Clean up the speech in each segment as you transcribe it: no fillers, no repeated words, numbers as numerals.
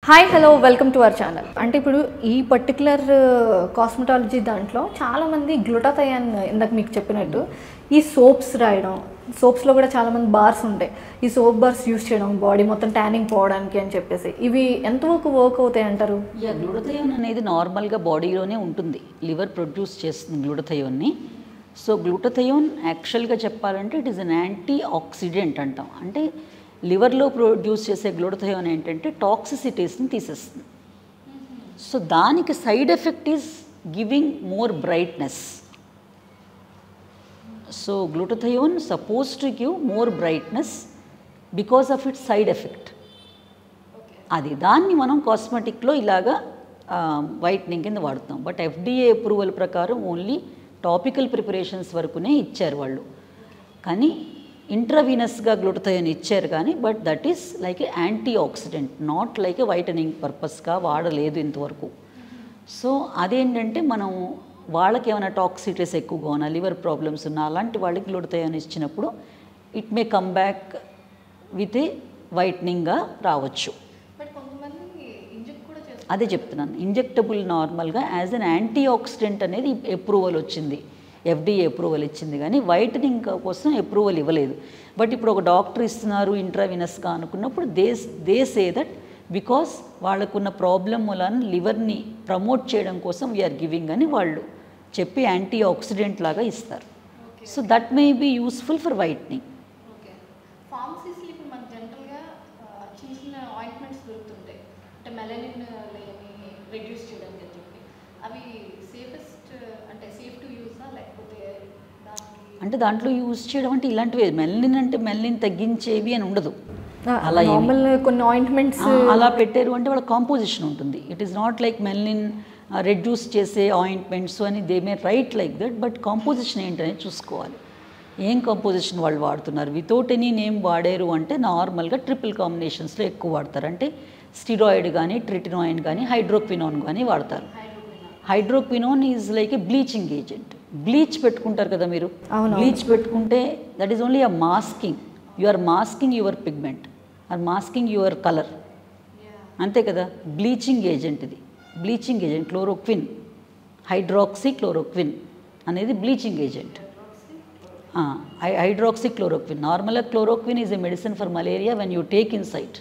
Hi hello welcome to our channel. అంటే ఇప్పుడు ఈ పర్టికులర్ కాస్మెటాలజీ దాంట్లో చాలామంది గ్లూటాథయోన్ ఇందాక మీకు చెప్పినట్టు ఈ సోప్స్ రాయడం, సోప్స్లో కూడా చాలామంది బార్స్ ఉంటాయి, ఈ సోప్ బార్స్ యూస్ చేయడం బాడీ మొత్తం ట్యానింగ్ పోవడానికి అని చెప్పేసి ఇవి ఎంతవరకు వర్క్ అవుతాయి అంటారు? గ్లూటాథయోన్ అనేది నార్మల్గా బాడీలోనే ఉంటుంది, లివర్ ప్రొడ్యూస్ చేస్తుంది గ్లూటాథయోన్ని. సో గ్లూటాథయోన్ యాక్చువల్గా చెప్పాలంటే it is an anti oxidant అంటాం. అంటే లివర్లో ప్రొడ్యూస్ చేసే గ్లూటాథయోన్ ఏంటంటే టాక్సిసిటీస్ని తీసేస్తుంది. సో దానికి side effect is giving more brightness. So glutathione suppose to give more brightness because of its side effect. అది దాన్ని మనం కాస్మెటిక్లో ఇలాగా వైట్నింగ్ కింద వాడుతాం. బట్ FDA అప్రూవల్ ప్రకారం ఓన్లీ టాపికల్ ప్రిపరేషన్స్ వరకునే ఇచ్చారు వాళ్ళు. కానీ ఇంట్రావీనస్గా గ్లూటాథయోన్ ఇచ్చారు కానీ but that is like a antioxidant, not like a whitening పర్పస్గా వాడలేదు ఇంతవరకు. సో అదేంటంటే మనం వాళ్ళకి ఏమైనా టాక్సిటీస్ ఎక్కువగా ఉన్నా, లివర్ ప్రాబ్లమ్స్ ఉన్నా అలాంటి వాళ్ళకి గ్లూటాథయోన్ ఇచ్చినప్పుడు it may come back with a వైట్నింగ్గా రావచ్చు. అదే చెప్తున్నాను, ఇంజెక్టబుల్ నార్మల్గా యాజ్ అన్ యాంటీ ఆక్సిడెంట్ అనేది అప్రూవల్ వచ్చింది, FDA అప్రూవల్ ఇచ్చింది, కానీ వైటనింగ్ కోసం అప్రూవల్ ఇవ్వలేదు. బట్ ఇప్పుడు ఒక డాక్టర్ ఇస్తున్నారు ఇంట్రావినస్గా అనుకున్నప్పుడు దే సే దట్ బికాస్ వాళ్ళకున్న ప్రాబ్లం వలన లివర్ని ప్రమోట్ చేయడం కోసం వీఆర్ గివింగ్ అని వాళ్ళు చెప్పి యాంటీ ఆక్సిడెంట్ లాగా ఇస్తారు. So that may be useful for whitening. అంటే దాంట్లో యూజ్ చేయడం అంటే ఇలాంటివి మెల్నిన్ అంటే మెల్నిన్ తగ్గించేవి అని ఉండదు. అలా కొన్ని ఆయింట్మెంట్స్ అలా పెట్టారు అంటే వాళ్ళ కాంపోజిషన్ ఉంటుంది. It is not like melanin reduce చేసే ఆయింట్మెంట్స్ అని they may write like that. But composition ఏంటనేది చూసుకోవాలి, ఏం కాంపోజిషన్ వాళ్ళు వాడుతున్నారు. వితౌట్ ఎనీ నేమ్ వాడారు అంటే నార్మల్గా ట్రిపుల్ కాంబినేషన్స్లో ఎక్కువ వాడతారు. అంటే స్టిరాయిడ్ కానీ, ట్రిటినాయిన్ కానీ, హైడ్రోక్వినోన్ కానీ వాడతారు. Hydroquinone is like a bleaching agent. Bleach పెట్టుకుంటారు కదా మీరు, బ్లీచ్ పెట్టుకుంటే that is only a masking. You are masking your pigment or masking your colour, అంతే కదా. బ్లీచింగ్ ఏజెంట్ ఇది, bleaching agent. Chloroquine, hydroxychloroquine అనేది బ్లీచింగ్ ఏజెంట్. హైడ్రాక్సీ క్లోరోక్విన్, నార్మల్గా chloroquine is a medicine for malaria when you take in sight.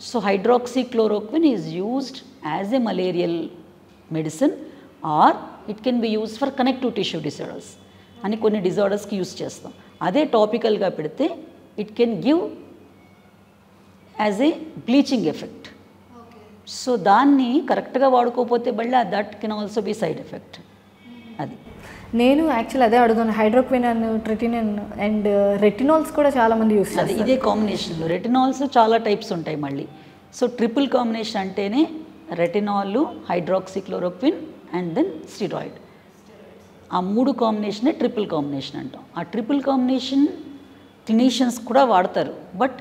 So hydroxychloroquine is used as a malarial medicine or it can be use for connective tissue disorders అని కొన్ని డిజార్డర్స్కి use చేస్తాం. అదే టాపికల్గా పెడితే it can give as a bleaching effect. So దాన్ని కరెక్ట్గా వాడుకోకపోతే మళ్ళీ that can also be side effect. అది నేను యాక్చువల్ అదే అడుగుతాను. హైడ్రోక్వినాన్, ట్రిటినిన్ అండ్ రెటినాల్స్ కూడా చాలామంది యూస్ చేస్తారు. ఇదే కాంబినేషన్లో రెటినాల్స్ చాలా టైప్స్ ఉంటాయి మళ్ళీ. సో ట్రిపుల్ కాంబినేషన్ అంటేనే retinol, hydroxychloroquine and then steroid. ఆ మూడు కాంబినేషనే ట్రిపుల్ కాంబినేషన్ అంటాం. ఆ ట్రిపుల్ కాంబినేషన్ క్లినీషియన్స్ కూడా వాడతారు, బట్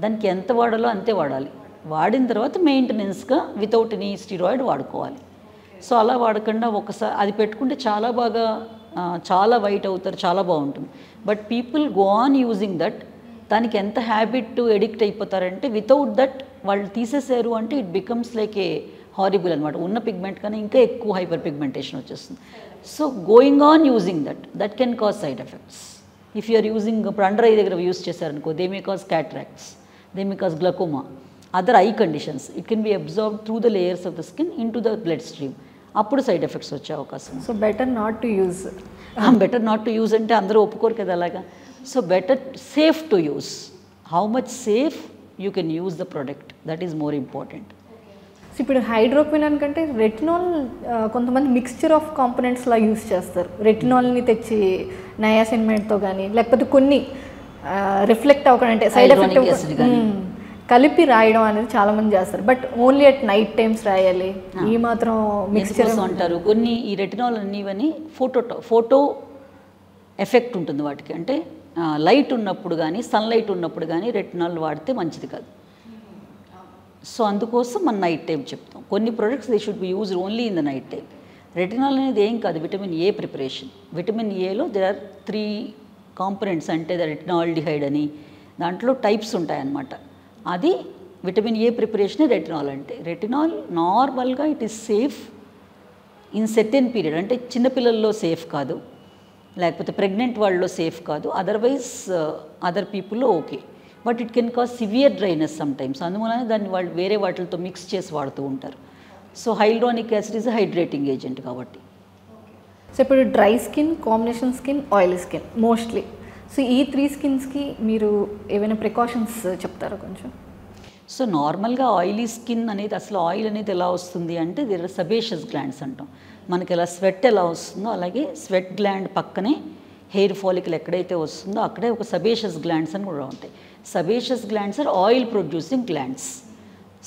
దానికి ఎంత వాడాలో అంతే వాడాలి. వాడిన తర్వాత మెయింటెనెన్స్గా వితౌట్ ఎనీ స్టిరాయిడ్ వాడుకోవాలి. సో అలా వాడకుండా ఒకసారి అది పెట్టుకుంటే చాలా బాగా చాలా వైట్ అవుతారు, చాలా బాగుంటుంది. But people go on using that. దానికి ఎంత హ్యాబిట్ ఎడిక్ట్ అయిపోతారంటే వితౌట్ దట్ వాళ్ళు తీసేసారు అంటే it becomes like a horrible అనమాట. ఉన్న పిగ్మెంట్ కానీ ఇంకా ఎక్కువ హైపర్ పిగ్మెంటేషన్ వచ్చేస్తుంది. So going on using that can cause side effects. If you're using ఇప్పుడు అండర్ ఐ దగ్గర యూజ్ చేశారనుకో, they may cause cataracts, they may cause glaucoma, other eye conditions. It can be observed through the layers of the skin in to the blood stream. అప్పుడు side effects వచ్చే అవకాశం. So better not to use. Better not to use అంటే అందరూ ఒప్పుకోరు కదా అలాగా. So better safe to use. How much safe you can use the product, that is more important. So ఇప్పుడు hydroquinone కంటే రెటినాల్ కొంతమంది మిక్స్చర్ ఆఫ్ కాంపోనెంట్స్లా యూస్ చేస్తారు. రెటినాల్ని తెచ్చి నయాసిన్మేట్తో కానీ లేకపోతే కొన్ని రిఫ్లెక్ట్ అవ్వకుండా అంటే సైడ్ ఎఫెక్ట్ కలిపి రాయడం అనేది చాలామంది చేస్తారు. But only at night times రాయాలి, ఈ మాత్రం మిక్స్చర్ అంటారు. కొన్ని ఈ రెటినాల్ అన్నీవని ఫోటో ఎఫెక్ట్ ఉంటుంది వాటికి. అంటే లైట్ ఉన్నప్పుడు కానీ సన్లైట్ ఉన్నప్పుడు కానీ రెటినాల్ వాడితే మంచిది కాదు. సో అందుకోసం మనం నైట్ టైం చెప్తాం. కొన్ని products they should be used only in the night time. Retinol అనేది ఏం కాదు, విటమిన్ ఏ ప్రిపరేషన్. విటమిన్ ఏలో దేర్ ఆర్ 3 కాంపోనెంట్స్. అంటే రెటినాల్డిహైడ్ అని దాంట్లో టైప్స్ ఉంటాయన్నమాట. అది విటమిన్ ఏ ప్రిపరేషన్ రెటినాల్ అంటే. రెటినాల్ నార్మల్గా it is safe in certain period, అంటే చిన్నపిల్లల్లో సేఫ్ కాదు, లేకపోతే ప్రెగ్నెంట్ వాళ్ళలో సేఫ్ కాదు, అదర్వైజ్ అదర్ పీపుల్లో okay. But it can cause severe dryness sometimes, అందువలన దాన్ని వాళ్ళు వేరే వాటితో మిక్స్ చేసి వాడుతూ ఉంటారు. So hyaluronic acid is hydrating agent కాబట్టి. సో ఇప్పుడు dry skin, combination skin, oily skin mostly. So ఈ 3 స్కిన్స్కి మీరు ఏమైనా ప్రికాషన్స్ చెప్తారా కొంచెం? సో నార్మల్గా ఆయిలీ స్కిన్ అనేది, అసలు ఆయిల్ అనేది ఎలా వస్తుంది అంటే దేర్ ఆర్ సబేషియస్ గ్లాండ్స్ అంటాం. మనకి ఎలా స్వెట్ ఎలా వస్తుందో అలాగే స్వెట్ గ్లాండ్ పక్కనే హెయిర్ ఫాలికల్ ఎక్కడైతే వస్తుందో అక్కడే ఒక సబేషియస్ గ్లాండ్స్ అని కూడా ఉంటాయి. Sebaceous glands or oil producing glands.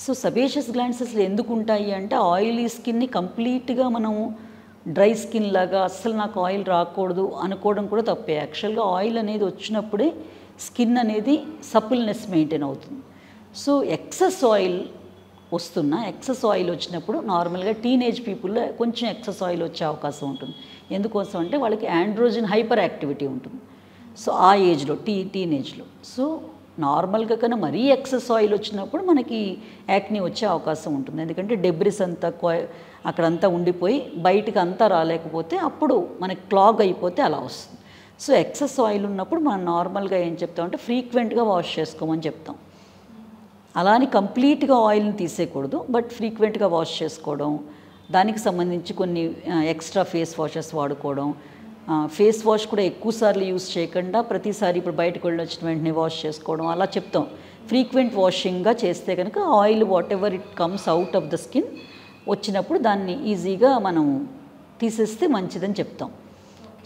So sebaceous glands అసలు ఎందుకు ఉంటాయి అంటే ఆయిలీ స్కిన్ని కంప్లీట్గా మనం డ్రై స్కిన్ లాగా అస్సలు నాకు ఆయిల్ రాకూడదు అనుకోవడం కూడా తప్పే. యాక్చువల్గా ఆయిల్ అనేది వచ్చినప్పుడే స్కిన్ అనేది సపుల్నెస్ మెయింటైన్ అవుతుంది. సో ఎక్సెస్ ఆయిల్ వచ్చినప్పుడు నార్మల్గా టీనేజ్ పీపుల్లో కొంచెం ఎక్సెస్ ఆయిల్ వచ్చే అవకాశం ఉంటుంది. ఎందుకోసం అంటే వాళ్ళకి ఆండ్రోజన్ హైపర్ యాక్టివిటీ ఉంటుంది. సో ఆ ఏజ్లో టీనేజ్లో సో నార్మల్గా కన్నా మరీ ఎక్సెస్ ఆయిల్ వచ్చినప్పుడు మనకి యాక్ని వచ్చే అవకాశం ఉంటుంది. ఎందుకంటే డెబ్రిస్ అంతా అక్కడంతా ఉండిపోయి బయటకు అంతా రాలేకపోతే అప్పుడు మనకి క్లాగ్ అయిపోతే అలా వస్తుంది. సో ఎక్సెస్ ఆయిల్ ఉన్నప్పుడు మనం నార్మల్గా ఏం చెప్తామంటే ఫ్రీక్వెంట్గా వాష్ చేసుకోమని చెప్తాం. అలానే కంప్లీట్గా ఆయిల్ని తీసేయకూడదు, బట్ ఫ్రీక్వెంట్గా వాష్ చేసుకోవడం, దానికి సంబంధించి కొన్ని ఎక్స్ట్రా ఫేస్ వాషెస్ వాడుకోవడం. ఫేస్ వాష్ కూడా ఎక్కువసార్లు యూస్ చేయకుండా ప్రతిసారి ఇప్పుడు బయటకు వెళ్ళి వచ్చిన వెంటనే వాష్ చేసుకోవడం అలా చెప్తాం. ఫ్రీక్వెంట్ వాషింగ్గా చేస్తే కనుక oil what ever it comes out of the skin వచ్చినప్పుడు దాన్ని ఈజీగా మనం తీసేస్తే మంచిదని చెప్తాం.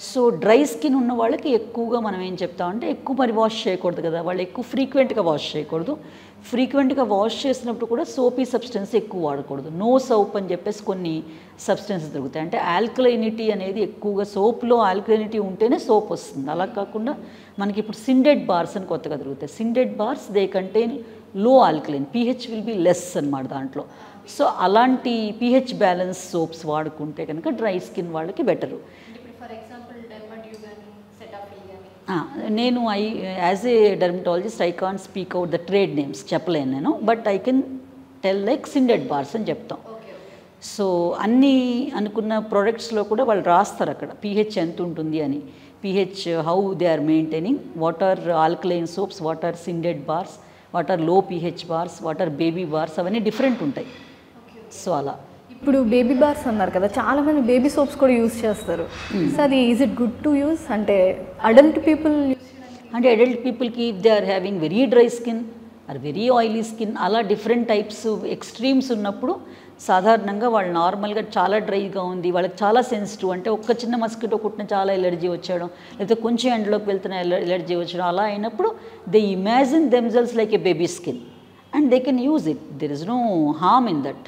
సో డ్రై స్కిన్ ఉన్న వాళ్ళకి ఎక్కువగా మనం ఏం చెప్తామంటే ఎక్కువ మరి వాష్ చేయకూడదు కదా, వాళ్ళు ఎక్కువ ఫ్రీక్వెంట్గా వాష్ చేయకూడదు. ఫ్రీక్వెంట్గా వాష్ చేసినప్పుడు కూడా సోపీ సబ్స్టెన్స్ ఎక్కువ వాడకూడదు. నో సోప్ అని చెప్పేసి కొన్ని సబ్స్టెన్సెస్ దొరుకుతాయి. అంటే ఆల్కలైనిటీ అనేది ఎక్కువగా సోప్లో ఆల్కలైనిటీ ఉంటేనే సోప్ వస్తుంది. అలా కాకుండా మనకి ఇప్పుడు సిండెడ్ బార్స్ అని కొత్తగా దొరుకుతాయి. Syndet bars they contain low alkaline, pH will be less అనమాట దాంట్లో. సో అలాంటి pH బ్యాలెన్స్ సోప్స్ వాడుకుంటే కనుక డ్రై స్కిన్ వాళ్ళకి బెటరు. నేను as a dermatologist I can't speak out the trade names, చెప్పలేను నేను, but I can tell like syndet bars అని చెప్తాం. సో అన్నీ అనుకున్న ప్రోడక్ట్స్లో కూడా వాళ్ళు రాస్తారు అక్కడ pH ఎంత ఉంటుంది అని, pH how they are maintaining, what are alkaline soaps, what are syndet bars, what are low pH bars, what are baby bars, అవన్నీ డిఫరెంట్ ఉంటాయి. సో అలా ఇప్పుడు బేబీ బార్స్ అన్నారు కదా, చాలామంది బేబీ సోప్స్ కూడా యూస్ చేస్తారు. సో అది is it good to use? అంటే అడల్ట్ పీపుల్ అంటే అడల్ట్ పీపుల్కి if they are having very dry skin or very oily skin అలా డిఫరెంట్ టైప్స్ ఎక్స్ట్రీమ్స్ ఉన్నప్పుడు సాధారణంగా వాళ్ళు నార్మల్గా చాలా డ్రైగా ఉంది, వాళ్ళకి చాలా సెన్సిటివ్, అంటే ఒక్క చిన్న మస్కిటో కుట్టిన చాలా ఎలర్జీ వచ్చేయడం, లేకపోతే కొంచెం ఎండలోకి వెళ్తున్న ఎలర్జీ వచ్చేయడం, అలా అయినప్పుడు they imagine themselves like a baby skin and they can use it. There is no harm in that.